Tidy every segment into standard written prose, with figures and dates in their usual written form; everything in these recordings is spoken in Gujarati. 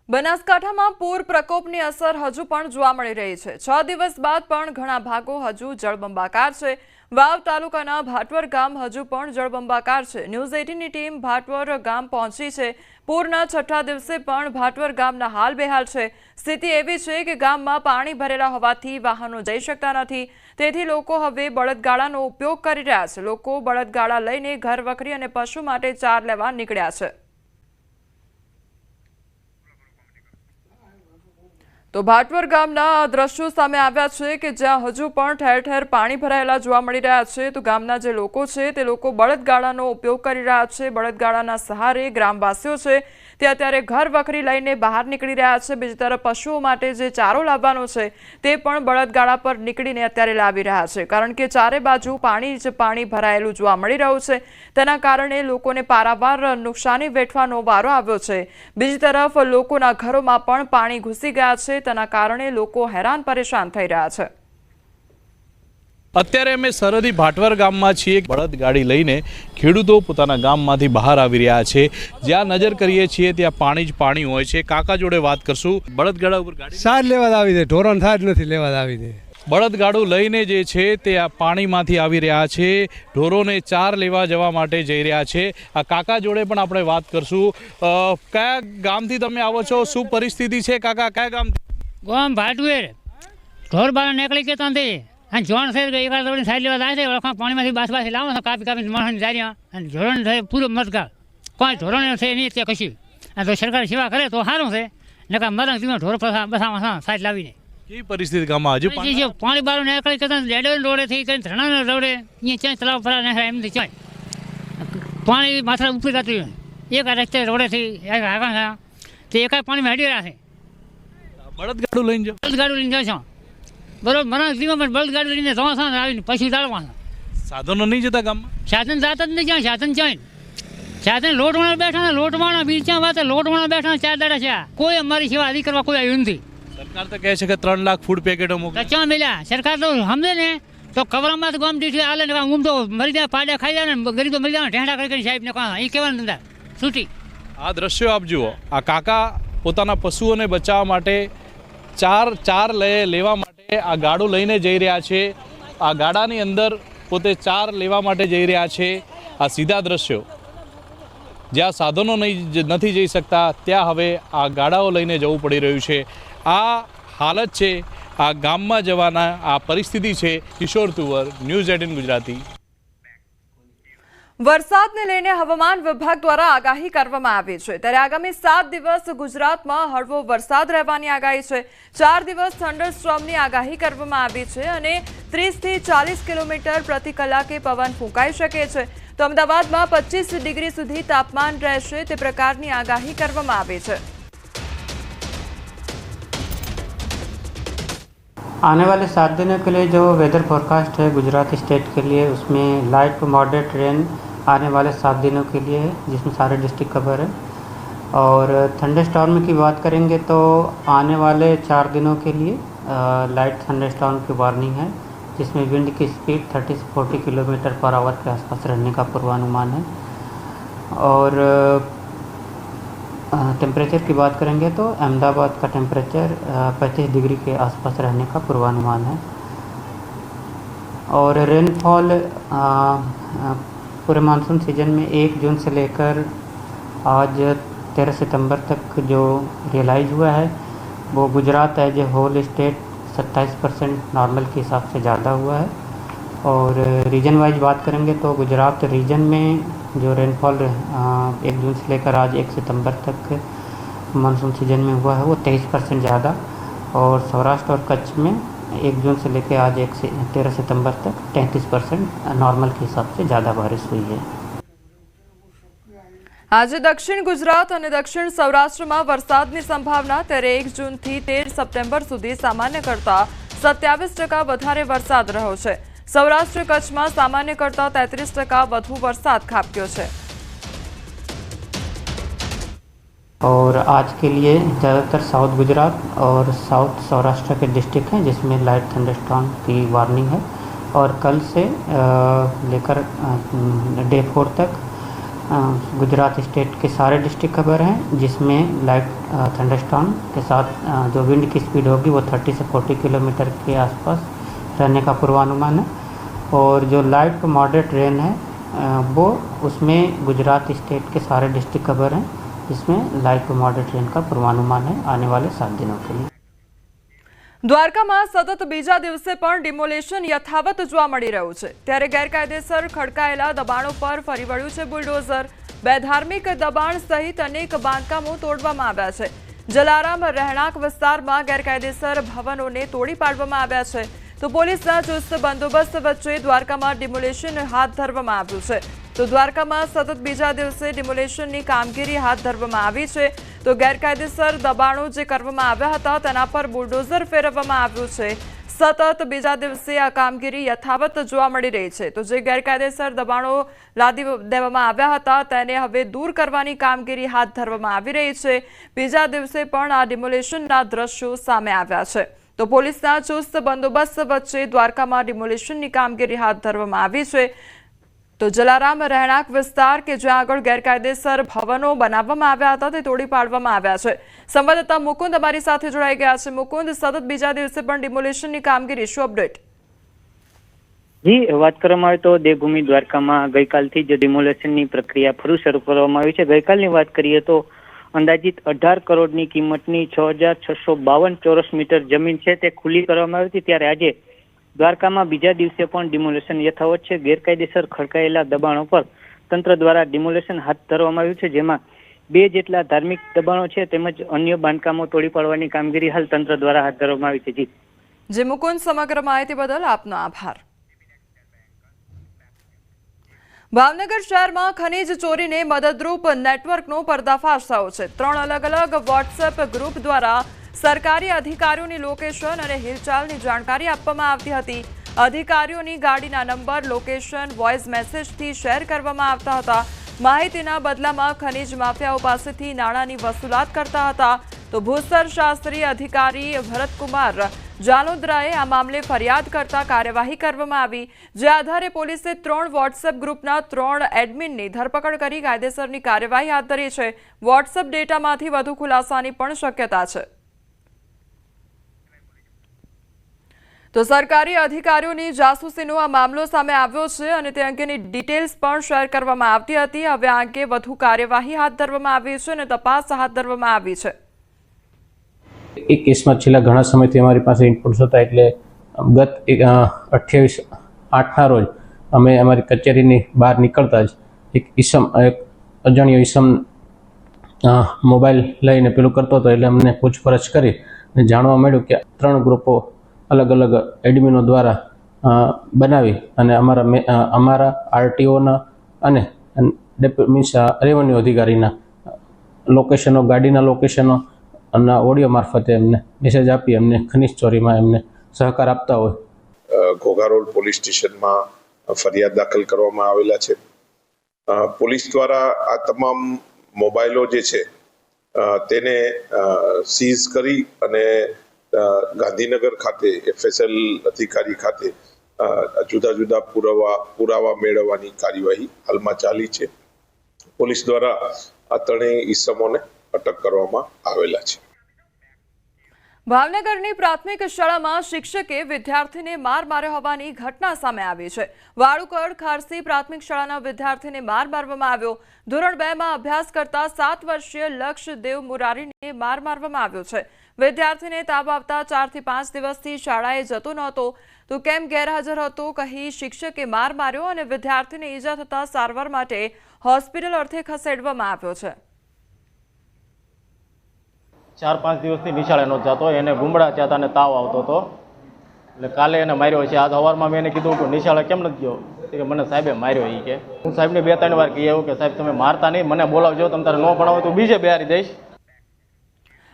બનાસકાંઠામાં પૂર પ્રકોપની અસર હજુ પણ જોવા મળી રહી છે। 6 દિવસ બાદ પણ ઘણા ભાગો હજુ જળબંબાકાર છે। વાવ તાલુકાના ભાટવર ગામ હજુ પણ જળબંબાકાર છે। ન્યૂઝ 18ની ટીમ ભાટવર ગામ પહોંચી છે। પૂરના 6થા દિવસે પણ ભાટવર ગામના હાલ બેહાલ છે। સ્થિતિ એવી છે કે ગામમાં પાણી ભરેલા હોવાથી વાહનો જઈ શકતા નથી। તેથી લોકો હવે બળદગાડાનો ઉપયોગ કરી રહ્યા છે। લોકો બળદગાડા લઈને ઘર વખરી અને પશુ માટે ચાર લેવા નીકળ્યા છે। તો ભાટવર ગામના દ્રશ્યો સામે આવ્યા છે કે જ્યાં હજુ પણ ઠેર ઠેર પાણી ભરાયેલા જોવા મળી રહ્યા છે। તો ગામના જે લોકો છે તે લોકો બળદગાડાનો ઉપયોગ કરી રહ્યા છે। બળદગાડાના સહારે ગ્રામવાસીઓ છે તે અત્યારે ઘર વખરી લઈને બહાર નીકળી રહ્યા છે। બીજી તરફ પશુઓ માટે જે ચારો લાવવાનો છે તે પણ બળદગાડા પર નીકળીને અત્યારે લાવી રહ્યા છે, કારણ કે ચારે બાજુ પાણી જ પાણી ભરાયેલું જોવા મળી રહ્યું છે। તેના કારણે લોકોને પારાવાર નુકસાની વેઠવાનો વારો આવ્યો છે। બીજી તરફ લોકોના ઘરોમાં પણ પાણી ઘૂસી ગયા છે। તેના કારણે લોકો હેરાન પરેશાન થઈ રહ્યા છે। અત્યારે અમે સરહદી ભાટવર ગામમાં છીએ। બળદગાડી લઈને ખેડૂતો પોતાના ગામમાંથી બહાર આવી રહ્યા છે। જ્યાં નજર કરીએ છીએ ત્યાં પાણી જ પાણી હોય છે। કાકા જોડે વાત કરશું। બળદગાડા ઉપર ગાડી સાર લેવા આવી દે, ઢોરણ સાર નથી લેવા આવી દે। બળદગાડું લઈને જે છે તે આ પાણીમાંથી આવી રહ્યા છે। ઢોરોને ચાર લેવા જવા માટે જઈ રહ્યા છે। આ કાકા જોડે પણ આપણે વાત કરશું। કયા ગામથી તમે આવો છો? શું પરિસ્થિતિ છે કાકા? કયા ગામ? ગામ ભાટવેર। ઢોર બાર નીકળી કે ત્યાંથી અને જોણ છે એકાદ દોડીને સાઈડ લેવા જાય છે। ઓળખા પાણીમાંથી બાસ લાવો કાપી કાપી માણસની જારીਆਂ અને ધોરણ થાય પૂરો મતગાળ કોઈ ધોરણ છે નહીં ત્યાં કશું। અને તો સરકાર સેવા કરે તો સારું છે, નકા મરંગ ધીમે ઢોર બસા સાઈડ લાવીને કેવી પરિસ્થિતિ ગામમાં? હજુ પાણી બાર નીકળી કે લેડો રોડેથી કંઈ ધરણા રોડે અહીંયા ક્યાંય તલાવ ફરા નાખે એમથી ક્યાંય પાણી માથા ઉપરી જતું એક રસ્તે રોડેથી આગળ તે એકાય પાણીમાં હેડી રહ્યા છે। બળદગાડું લઈને જાઓ? બળદગાડું લઈને જાઓ છો બરોબર, મને જીવન પણ બળદગાડું લઈને જવા છો આવીને પછી ચાલવાના। સાધનો નહીં જતા ગામમાં? સાધન જાતા જ નહીં, ક્યાં સાધન ક્યાંય સાધન લોટવાળા બેઠા ને લોટવાળા બીજ ક્યાં વાત લોટવાળા બેઠા 4 દાડા છે। કોઈ અમારી સેવા આદિ કરવા કોઈ આવ્યું નથી। સરકાર તો કહે છે કે 3 લાખ ફૂડ પેકેટો મોકલે। ક્યાં મળ્યા? સરકાર તો સમજે ને તો કવરમાં ગામ દીઠ આલે ને ઊંઘ તો મરી જાય, પાડ્યા ખાઈ જાય ને ગરીબો મરી જાય ઢેંડા કરી સાહેબ ને કહા એ કહેવાનું ધંધા છૂટી। આ દ્રશ્યો આપ જુઓ। આ કાકા પોતાના પશુઓને બચાવવા માટે ચાર લેવા માટે આ ગાડું લઈને જઈ રહ્યા છે। આ ગાડાની અંદર પોતે ચાર લેવા માટે જઈ રહ્યા છે। આ સીધા દ્રશ્યો જ્યાં સાધનો નથી જઈ શકતા ત્યાં હવે આ ગાડાઓ લઈને જવું પડી રહ્યું છે। આ હાલત છે આ ગામમાં જવાના। આ પરિસ્થિતિ છે। કિશોર તુવર, ન્યૂઝ 18 ગુજરાતી। વરસાદને લઈને હવામાન વિભાગ દ્વારા આગાહી કરવામાં આવી છે, ત્યારે આગામી 7 દિવસ ગુજરાતમાં હળવો વરસાદ રહેવાની આગાહી છે। 4 દિવસ થંડરસ્ટોર્મની આગાહી કરવામાં આવી છે અને 30 થી 40 કિલોમીટર પ્રતિ કલાકે પવન ફૂંકાઈ શકે છે। તો અમદાવાદમાં 25 ડિગ્રી સુધી તાપમાન રહેશે તે પ્રકારની આગાહી કરવામાં આવી છે। आने वाले 7 दिनों के लिए जो वेदर फोरकास्ट है गुजरात स्टेट के लिए, उसमें लाइट टू मॉडरेट रेन आने वाले 7 दिनों के लिए है, जिसमें सारे डिस्ट्रिक्ट कवर है। और थंडर स्टॉर्म की बात करेंगे तो आने वाले 4 दिनों के लिए लाइट थंडर स्टॉर्म की वार्निंग है, जिसमें विंड की स्पीड 30 से 40 किलोमीटर पर आवर के आसपास रहने का पूर्वानुमान है। और टेम्परेचर की बात करेंगे तो अहमदाबाद का टेम्परेचर 25 डिग्री के आसपास रहने का पूर्वानुमान है। और रेनफॉल पूरे मानसून सीजन में 1 जून से लेकर आज 13 सितंबर तक जो रियलाइज हुआ है वो Gujarat as a whole state 27% normal के हिसाब से ज़्यादा हुआ है। और रीजन वाइज बात करेंगे तो गुजरात रीजन में जो रेनफॉल 1 जून से लेकर आज 1 सितंबर तक मानसून सीजन में हुआ है वो 23% ज़्यादा। और सौराष्ट्र और कच्छ में 1 जून से लेकर आज 13 सितंबर तक 33% नॉर्मल के हिसाब से ज़्यादा बारिश हुई है। આજે દક્ષિણ ગુજરાત અને દક્ષિણ સૌરાષ્ટ્રમાં વરસાદની સંભાવના, ત્યારે 1 જૂનથી 13 સપ્ટેમ્બર સુધી સામાન્ય કરતા 27% વધારે વરસાદ રહ્યો છે। સૌરાષ્ટ્ર કચ્છમાં સામાન્ય કરતા 33% વધુ વરસાદ ખાબક્યો છે। और आज के लिए ज़्यादातर साउथ गुजरात और साउथ सौराष्ट्र के डिस्ट्रिक्ट हैं जिसमें लाइट थंडरस्टॉर्म की वार्निंग है। और कल से लेकर डे 4 तक गुजरात स्टेट के सारे डिस्ट्रिक्ट कवर हैं, जिसमें लाइट थंडरस्टॉर्म के साथ जो विंड की स्पीड होगी वो 30 से 40 किलोमीटर के आसपास रहने का पूर्वानुमान है। और जो लाइट टू मॉडरेट रेन है वो उसमें गुजरात स्टेट के सारे डिस्ट्रिक्ट कवर हैं, जिसमें लाइट टू मॉडरेट रेन का पूर्वानुमान है आने वाले 7 दिनों के लिए। દ્વારકામાં સતત બીજા દિવસે પણ ડિમોલેશન યથાવત જોવા મળી રહ્યું છે, ત્યારે ગેરકાયદેસર ખડકાયેલા દબાણો પર ફરી વળ્યું છે બુલડોઝર। બેધાર્મિક દબાણ સહિત અનેક બાંધકામો તોડવામાં આવ્યા છે। જલારામ રહેણાંક વિસ્તારમાં ગેરકાયદેસર ભવનોને તોડી પાડવામાં આવ્યા છે, તો પોલીસના ચુસ્ત બંદોબસ્ત વચ્ચે દ્વારકામાં ડિમોલેશન હાથ ધરવામાં આવ્યું છે। તો દ્વારકામાં સતત બીજા દિવસે ડિમોલેશનની કામગીરી હાથ ધરવામાં આવી છે, તો ગેરકાયદેસર દબાણો જે કરવામાં આવ્યા હતા તેના પર બુલડોઝર ફેરવવામાં આવ્યું છે। સતત બીજા દિવસે આ કામગીરી યથાવત જોવા મળી રહી છે, તો જે ગેરકાયદેસર દબાણો લાદી દેવામાં આવ્યા હતા તેને હવે દૂર કરવાની કામગીરી હાથ ધરવામાં આવી રહી છે। બીજા દિવસે પણ આ ડિમોલેશનના દ્રશ્યો સામે આવ્યા છે, તો પોલીસના ચુસ્ત બંદોબસ્ત વચ્ચે દ્વારકામાં ડિમોલેશનની કામગીરી હાથ ધરવામાં આવી છે। તો જલારામ રહેણાંક વિસ્તાર કે જ્યાં આગળ ગેરકાયદેસર ભવનો બનાવવામાં આવ્યા હતા તે તોડી પાડવામાં આવ્યા છે। સંવાદદાતા મુકુંદ અમારી સાથે જોડાઈ ગયા છે। મુકુંદ, સતત બીજા દિવસે પણ ડિમોલેશનની કામગીરી, શું અપડેટ? જી, વાત કરવામાં આવે તો દેવભૂમિ દ્વારકામાં ગઈકાલથી જ ડિમોલેશનની પ્રક્રિયા ફરી શરૂ કરવામાં આવી છે। ગઈકાલની વાત કરીએ તો અંદાજિત 18 કરોડની કિંમતની 6652 ચોરસ મીટર જમીન છે તે ખુલ્લી કરવામાં આવી હતી, ત્યારે આજે દ્વારકામાં બીજા દિવસે પણ ડિમોલેશન યથાવત છે। ગેરકાયદેસર ખડકાયેલા દબાણો પર તંત્ર દ્વારા ડિમોલેશન હાથ ધરવામાં આવ્યું છે, જેમાં 2 જેટલા ધાર્મિક દબાણો છે તેમજ અન્ય બાંધકામો તોડી પાડવાની કામગીરી હાલ તંત્ર દ્વારા હાથ ધરવામાં આવી છે। જી મુકુંદ, સમગ્ર માહિતી બદલ આપનો આભાર। ભાવનગર શહેરમાં ખનીજ ચોરીને મદદરૂપ નેટવર્કનો પર્દાફાશ થયો છે। 3 અલગ અલગ વોટ્સએપ ગ્રુપ દ્વારા સરકારી અધિકારીઓની લોકેશન અને હિલચાલની જાણકારી આપવામાં આવતી હતી। અધિકારીઓની ગાડીના નંબર, લોકેશન વોઇસ મેસેજથી શેર કરવામાં આવતા હતા। માહિતીના બદલામાં ખનીજ માફિયાઓ પાસેથી નાણાંની વસૂલાત કરતા હતા। તો ભૂસ્તર શાસ્ત્રી અધિકારી ભરતકુમાર જાલોદરાએ આ મામલે ફરિયાદ કરતા કાર્યવાહી કરવામાં આવી, જે આધારે પોલીસે 3 વોટ્સએપ ગ્રુપના 3 એડમિનની ધરપકડ કરી કાયદેસરની કાર્યવાહી હાથ ધરી છે। વોટ્સએપ ડેટામાંથી વધુ ખુલાસાની પણ શક્યતા છે। તો સરકારી અધિકારીઓની જાસૂસીનો આ મામલો સામે આવ્યો છે અને તે અંગેની ડિટેલ્સ પણ શેર કરવામાં આવતી હતી। હવે આ અંગે વધુ કાર્યવાહી હાથ ધરવામાં આવી છે અને તપાસ હાથ ધરવામાં આવી છે। એક કેસમાં છેલ્લા ઘણા સમયથી અમારી પાસે ઇનપુટ્સ હતા, એટલે ગત 28/8ના રોજ અમે અમારી કચેરીની બહાર નીકળતા જ એક અજાણ્યો ઈસમ મોબાઈલ લઈને પેલું કરતો હતો, એટલે અમને પૂછપરછ કરી અને જાણવા મળ્યું કે 3 ગ્રુપો અલગ અલગ એડમિનો દ્વારા બનાવી અને અમારા આરટીઓના અને મીન્સ રેવન્યુ અધિકારીના લોકેશનો, ગાડીના લોકેશનો અને ઓડિયો મારફતે એમને મેસેજ આપી એમને ખનીજ ચોરીમાં એમને સહકાર આપતા હોય। ઘોઘારોડ પોલીસ સ્ટેશનમાં ફરિયાદ દાખલ કરવામાં આવેલા છે। પોલીસ દ્વારા આ તમામ મોબાઈલો જે છે તેને સીઝ કરી અને ગાંધીનગર ખાતે FSL અધિકારી ખાતે જુદા જુદા પુરાવા મેળવવાની કાર્યવાહી હાલમાં ચાલી છે। પોલીસ દ્વારા આ 3 ઈસમોને અટક કરવામાં આવેલા છે। ભાવનગરની પ્રાથમિક શાળામાં શિક્ષકે વિદ્યાર્થીને માર માર્યો હોવાની ઘટના સામે આવી છે। વાળુકડ ખારસી પ્રાથમિક શાળાના વિદ્યાર્થીને માર મારવામાં આવ્યો। ધોરણ 2માં અભ્યાસ કરતા 7 વર્ષીય લક્ષદેવ મુરારીને માર મારવામાં આવ્યો છે। વિદ્યાર્થીને તાવ આવતા 4 થી 5 દિવસથી શાળાએ જતો નહોતો, તો કેમ ગેરહાજર હતો કહી શિક્ષકે માર માર્યો અને વિદ્યાર્થીને ઈજા થતા સારવાર માટે હોસ્પિટલ અર્થે ખસેડવામાં આવ્યો છે। 4-5 દિવસથી નિશાળે નહોતો જતો, એને ગુમડા થયા અને તાવ આવતો હતો, એટલે કાલે એને માર્યો છે। આજ સવારમાં મેં એને કીધું કે નિશાળે કેમ નથી ગયો, કે મને સાહેબે માર્યો। એ કે હું સાહેબને 2-3 વાર કહી આવ્યો કે સાહેબ તમે મારતા નહીં, મને બોલાવજો, તમે તારે ન ભણાવો તો બીજે બેહારી દઈશ।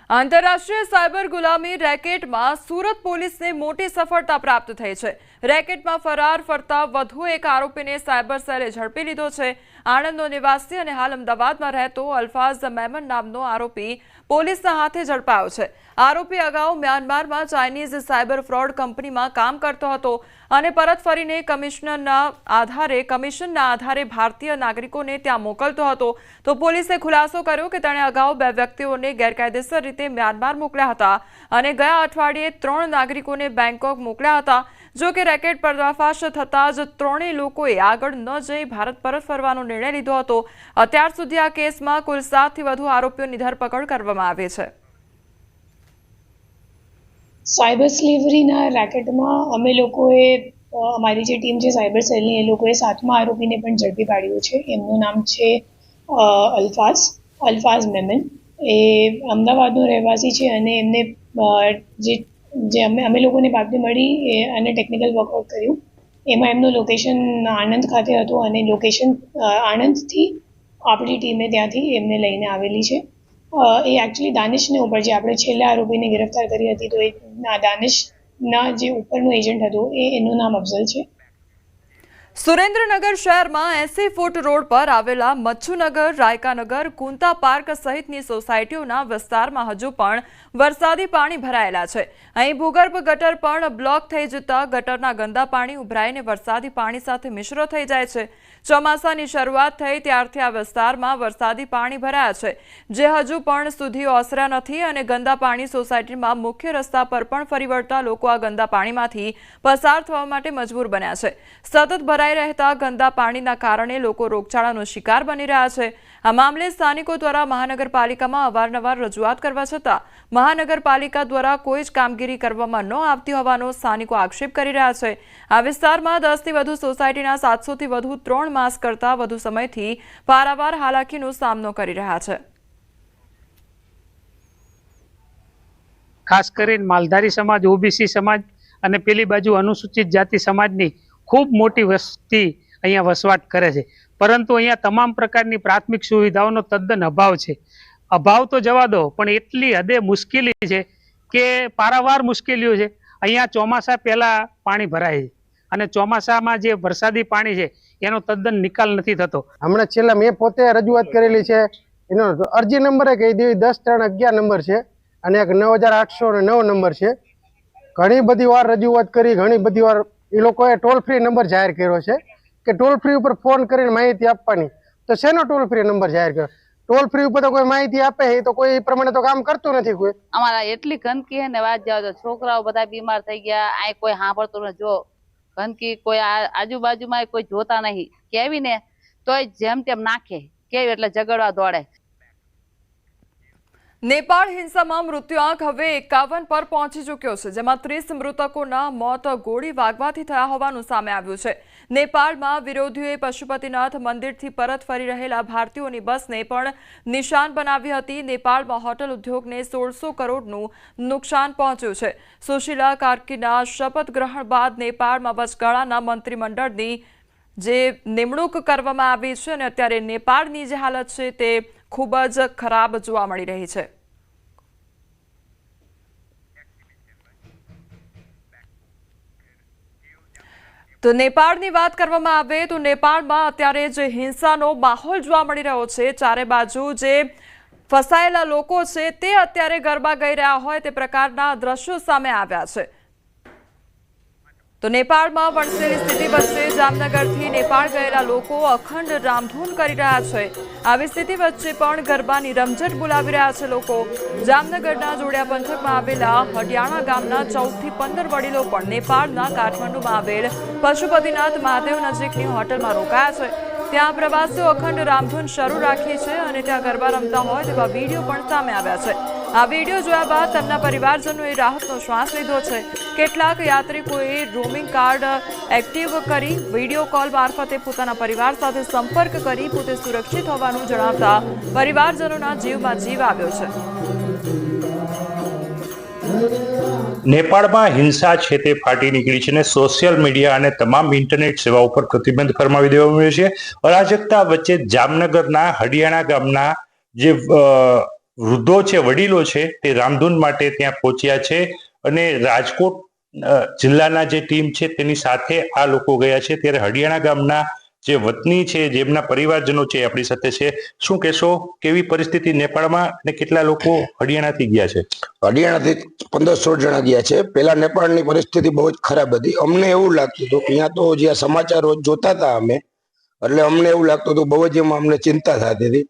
આંતરરાષ્ટ્રીય સાયબર ગુલામી રેકેટમાં સુરત પોલીસને મોટી સફળતા પ્રાપ્ત થઈ છે। રેકેટમાં ફરાર ફરતા વધુ એક આરોપીને સાયબર સેલે ઝડપી લીધો છે। આણંદનો નિવાસી અને હાલ અમદાવાદમાં રહેતો અલ્ફાઝ મેમન નામનો આરોપી પોલીસના હાથે ઝડપાયો છે. આરોપી અગાઉ મ્યાનમારમાં ચાઇનીઝ સાયબર ફ્રોડ કંપનીમાં કામ કરતો હતો અને પરત ફરીને કમિશનના આધારે ભારતીય નાગરિકોને ત્યાં મોકલતો હતો. તો પોલીસે ખુલાસો કર્યો કે તેણે અગાઉ 2 વ્યક્તિઓને ગેરકાયદેસર રીતે મ્યાનમાર મોકલ્યા હતા અને ગયા અઠવાડિયે 3 નાગરિકોને બેંકોક મોકલ્યા હતા. જો કે રેકેટ પર્દાફાશ થતાં જ 3 લોકોએ આગળ ન જઈ ભારત પરત ફરવાનો નિર્ણય લીધો હતો. અત્યાર સુધી આ કેસમાં કુલ 7 થી વધુ આરોપીઓની ધરપકડ કરવામાં આવી છે. સાયબર સ્લેવરીના રેકેટમાં અમે લોકોએ અમારી જે ટીમ છે સાયબર સેલની, એ લોકોએ 7મા આરોપીને પણ ઝડપી પાડ્યો છે. એમનું નામ છે અલ્ફાઝ મેમન. એ અમદાવાદનો રહેવાસી છે અને એમને જે અમે લોકોને બાતમી મળી અને ટેકનિકલ વર્કઆઉટ કર્યું, એમાં એમનું લોકેશન આણંદ ખાતે હતું અને લોકેશન આણંદથી આપણી ટીમે ત્યાંથી એમને લઈને આવેલી છે. એ એકચ્યુઅલી દાનિશને ઉપર, જે આપણે છેલ્લા આરોપીને ગિરફ્તાર કરી હતી, તો એ દાનિશના જે ઉપરનો એજન્ટ હતો એનું નામ અફઝલ છે. સુરેન્દ્રનગર શહેરમાં 80 ફૂટ રોડ પર આવેલા મચ્છુનગર, રાયકાનગર, કુંતા પાર્ક સહિતની સોસાયટીઓના વિસ્તારમાં હજુ પણ વરસાદી પાણી ભરાયેલા છે. અહીં ભૂગર્ભ ગટર પણ બ્લોક થઈ જતા ગટરના ગંદા પાણી ઉભરાઈને વરસાદી પાણી સાથે મિશ્ર થઈ જાય છે. ચોમાસાની શરૂઆત થઈ ત્યારથી આ વિસ્તારમાં વરસાદી પાણી ભરાયા છે, જે હજુ પણ સુધી ઓસર્યા નથી અને ગંદા પાણી સોસાયટીમાં મુખ્ય રસ્તા પર પણ ફરી વળતા લોકો આ ગંદા પાણીમાંથી પસાર થવા માટે મજબૂર બન્યા છે. સતત ભરાઈ રહેતા ગંદા પાણીના કારણે લોકો રોગચાળાનો શિકાર બની રહ્યા છે. આ મામલે સ્થાનિકો દ્વારા મહાનગરપાલિકામાં અવારનવાર રજૂઆત કરવા છતાં મહાનગરપાલિકા દ્વારા કોઈ જ કામગીરી કરવામાં ન આવતી હોવાનો સ્થાનિકો આક્ષેપ કરી રહ્યા છે. આ વિસ્તારમાં 10 થી વધુ સોસાયટીના 700 થી વધુ 3 માસ કરતા વધુ સમયથી પારાવાર હાલાકીનો સામનો કરી રહ્યા છે. ખાસ કરીને માલધારી સમાજ, ઓબીસી સમાજ અને પેલી બાજુ અનુસૂચિત જાતિ સમાજની ખૂબ મોટી વસ્તી અહીંયા વસવાટ કરે છે. પરંતુ અહીંયા તમામ પ્રકારની પ્રાથમિક સુવિધાઓનો તદ્દન અભાવ છે. અભાવ તો જવા દો, પણ એટલી હદે મુશ્કેલી છે કે પારાવાર મુશ્કેલીઓ છે. અહીંયા ચોમાસા પહેલા પાણી ભરાય છે અને ચોમાસામાં જે વરસાદી પાણી છે એનો તદ્દન નિકાલ નથી થતો. હમણાં છેલ્લા મેં પોતે રજૂઆત કરેલી છે. એનો અરજી નંબરે કહી દેવી 10/3/11 નંબર છે અને એક 9809 નંબર છે. ઘણી બધી વાર રજૂઆત કરી, ઘણી બધી વાર એ લોકોએ ટોલ ફ્રી નંબર જાહેર કર્યો છે કે ટોલ ફ્રી ઉપર ફોન કરીને માહિતી આપવાની. તો શેનો ટોલ ફ્રી નંબર જાહેર કર્યો? ટોલ ફ્રી ઉપર તો કોઈ માહિતી આપે તો કોઈ એ પ્રમાણે તો કામ કરતું નથી કોઈ. અમારા એટલી ગંદકી હે ને વાત જાવ તો છોકરાઓ બધા બીમાર થઈ ગયા. આ કોઈ સાંભળતું ન. જો ગંદકી કોઈ આજુબાજુમાં કોઈ જોતા નહીં, કેવી ને તોય જેમ તેમ નાખે, કેવી એટલે ઝઘડવા દોડે. નેપાળ હિંસામાં મૃત્યુઆંક હવે 51 પર પહોંચી ચૂક્યો છે, જેમાં 30 મૃતકોના મોત ગોળી વાગવાથી થયા હોવાનું સામે આવ્યું છે. નેપાળમાં વિરોધીઓએ પશુપતિનાથ મંદિરથી પરત ફરી રહેલા ભારતીયોની બસને પણ નિશાન બનાવી હતી. નેપાળમાં હોટલ ઉદ્યોગને 1600 કરોડનું નુકસાન પહોંચ્યું છે. સુશીલા કાર્કીના શપથ ગ્રહણ બાદ નેપાળમાં વચગાળાના મંત્રીમંડળની જે નિમણૂક કરવામાં આવી છે અને અત્યારે નેપાળની જે હાલત છે તે ખૂબ જ ખરાબ જોવા મળી રહી છે. તો નેપાળની વાત કરવામાં આવે તો નેપાળમાં અત્યારે જે હિંસાનો માહોલ જોવા મળી રહ્યો છે, ચારે બાજુ જે ફસાયેલા લોકો છે તે અત્યારે ગરબા ગાઈ રહ્યા હોય તે પ્રકારના દ્રશ્યો સામે આવ્યા છે. તો નેપાળમાં વણસેલી સ્થિતિ વચ્ચે જામનગરથી નેપાળ ગયેલા લોકો અખંડ રામધૂન કરી રહ્યા છે. આવી સ્થિતિ વચ્ચે પણ ગરબાની રમઝટ બોલાવી રહ્યા છે લોકો. જામનગરના જોડિયા પંથકમાં આવેલા હડિયાણા ગામના 14 થી 15 વડીલો પણ નેપાળના કાઠમંડુમાં આવેલ પશુપતિનાથ મહાદેવ નજીકની હોટલમાં રોકાયા છે. ત્યાં પ્રવાસીઓ અખંડ રામધૂન શરૂ રાખી છે અને ત્યાં ગરબા રમતા હોય તેવા વિડીયો પણ સામે આવ્યા છે. આ વિડીયો જોયા બાદ તેમના પરિવારજનોએ રાહતનો શ્વાસ લીધો છે. કેટલાક યાત્રિકોએ રોમિંગ કાર્ડ એક્ટિવ કરી વિડીયો કોલ મારફતે પોતાના પરિવાર સાથે સંપર્ક કરી પોતે સુરક્ષિત હોવાનું જણાવતા પરિવારજનોના જીવમાં જીવ આવ્યો છે. નેપાળમાં હિંસા છે તે ફાટી નીકળી છે અને સોશિયલ મીડિયા અને તમામ ઇન્ટરનેટ સેવા ઉપર પ્રતિબંધ ફરમાવી દેવામાં આવ્યો છે. અરાજકતા વચ્ચે જામનગરના હડિયાણા ગામના જે વૃદ્ધો છે, વડીલો છે, તે રામધૂન માટે ત્યાં પહોંચ્યા છે અને રાજકોટ જિલ્લાના જે ટીમ છે તેની સાથે આ લોકો ગયા છે. ત્યારે હડિયાણા ગામના જે વતની છે, જેમના પરિવારજનો છે, આપણી સાથે છે. શું કહેશો, કેવી પરિસ્થિતિ નેપાળમાં અને કેટલા લોકો હરિયાણાથી ગયા છે? હરિયાણાથી 15-16 જણા ગયા છે. પહેલા નેપાળની પરિસ્થિતિ બહુ જ ખરાબ હતી. અમને એવું લાગતું હતું કે અહીંયા તો જે સમાચાર રોજ જોતા હતા અમે, એટલે અમને એવું લાગતું હતું, બહુ જ એમાં અમને ચિંતા થતી હતી.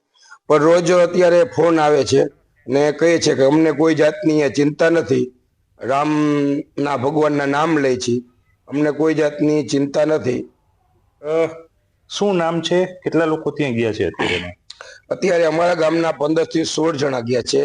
પણ રોજ અત્યારે ફોન આવે છે ને કહે છે કે અમને કોઈ જાતની ચિંતા નથી, રામના ભગવાનના નામ લે છે, અમને કોઈ જાતની ચિંતા નથી. શું નામ છે? કેટલા લોકો ત્યાં ગયા છે અત્યારે? અત્યારે અમારા ગામના 15 થી 16 જણા ગયા છે.